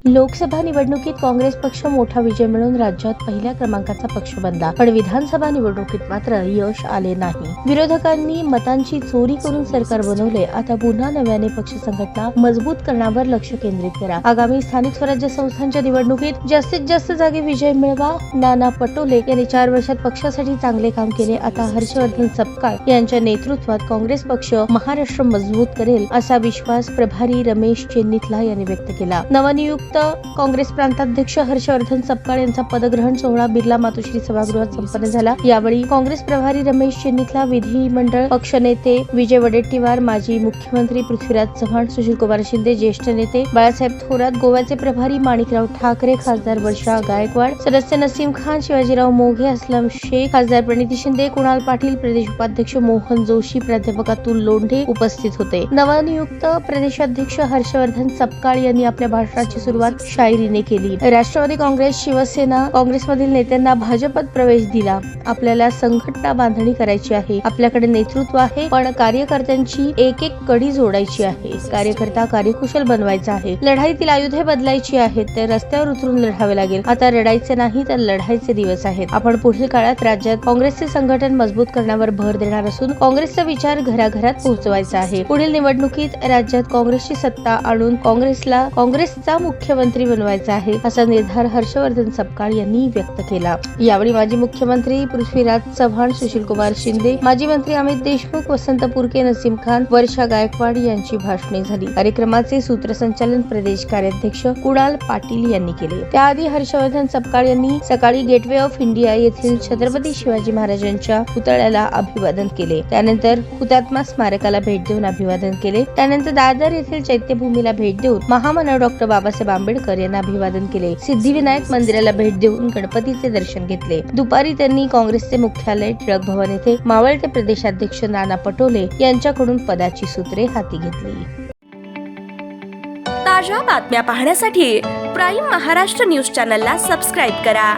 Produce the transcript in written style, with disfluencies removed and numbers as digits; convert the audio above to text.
लोकसभा निवडणुकीत काँग्रेस पक्ष मोठा विजय मिळवून राज्यात पहिल्या क्रमांकाचा पक्ष बनला, पण विधानसभा निवडणुकीत मात्र यश आले नाही। विरोधकांनी मतांची चोरी करून सरकार बनवले। आता पुन्हा नव्याने पक्ष संघटना मजबूत करण्यावर लक्ष केंद्रित करा। आगामी स्थानिक स्वराज्य संस्थांच्या निवडणुकीत जास्तीत जास्त जागी विजय मिळवा। नाना पटोले यांनी 4 वर्षात पक्षासाठी चांगले काम केले। आता हर्षवर्धन सपकाळ यांच्या नेतृत्वात काँग्रेस पक्ष महाराष्ट्र मजबूत करेल असा विश्वास प्रभारी रमेश चेन्नीथला यांनी व्यक्त केला। नवनियुक्त काँग्रेस प्रांताध्यक्ष हर्षवर्धन सपकाळ यांचा पदग्रहण सोहळा बिर्ला मातोश्री सभागृहात संपन्न झाला। यावेळी काँग्रेस प्रभारी रमेश चेन्नीथला, विधिमंडळ पक्षनेते विजय वडेट्टीवार, माजी मुख्यमंत्री पृथ्वीराज चव्हाण, सुशीलकुमार शिंदे, ज्येष्ठ नेते बाळासाहेब थोरात, गोव्याचे प्रभारी माणिकराव ठाकरे, खासदार वर्षा गायकवाड, सदस्य नसीम खान, शिवाजीराव मोघे, असलम शेख, खासदार प्रणिती शिंदे, कुणाल पाटील, प्रदेश उपाध्यक्ष मोहन जोशी, प्राध्यापक अतुल लोंढे उपस्थित होते। नवनियुक्त प्रदेशाध्यक्ष हर्षवर्धन सपकाळ यांनी आपल्या भाषणाची सुरुवात शायरीने केली। राष्ट्रवादी काँग्रेस, शिवसेना, काँग्रेसमधील नेत्यांना भाजपात प्रवेश दिला। आपल्याला संघटना बांधणी करायची आहे। आपल्याकडे नेतृत्व आहे, पण कार्यकर्त्यांची एक एक कडी जोडायची आहे। कार्यकर्ता कार्यकुशल बनवायचा आहे। लढाईतील आयुधे बदलायची आहेत, ते रस्त्यावर उतरून लढावे लागेल। आता रडायचे नाही तर लढायचे दिवस आहेत। आपण पुढील काळात राज्यात काँग्रेसचे संघटन मजबूत करण्यावर भर देणार असून काँग्रेसचा विचार घराघरात पोहोचवायचा आहे। पुढील निवडणुकीत राज्यात काँग्रेसची सत्ता आणून काँग्रेसचा मुख्यमंत्री बनवायचा आहे, असा निर्धार हर्षवर्धन सपकाळ यांनी व्यक्त केला। यावेळी माजी मुख्यमंत्री पृथ्वीराज चव्हाण, सुशीलकुमार शिंदे, माजी मंत्री अमित देशमुख, वसंत पुरके, नसीम खान, वर्षा गायकवाड यांची भाषणे झाली। कार्यक्रमाचे सूत्रसंचालन प्रदेश कार्याध्यक्ष कुणाल पाटील यांनी केले। त्याआधी हर्षवर्धन सपकाळ यांनी सकाळी गेटवे ऑफ इंडिया येथील छत्रपती शिवाजी महाराजांच्या पुतळ्याला अभिवादन केले। त्यानंतर हुतात्मा स्मारकाला भेट देऊन अभिवादन केले। त्यानंतर दादर येथील चैत्यभूमीला भेट देऊन महामानव डॉक्टर बाबासाहेब आंबेडकर यांना अभिवादन केले। सिद्धिविनायक मंदिराला भेट देऊन गणपतीचे दर्शन घेतले। दुपारी त्यांनी काँग्रेसचे मुख्यालय टिळक भवन येथे मावळते प्रदेशाध्यक्ष नाना पटोले यांच्याकडून पदाची सूत्रे हाती घेतली। ताज्या बातम्या पाहण्यासाठी प्राईम महाराष्ट्र न्यूज चॅनलला सबस्क्राईब करा।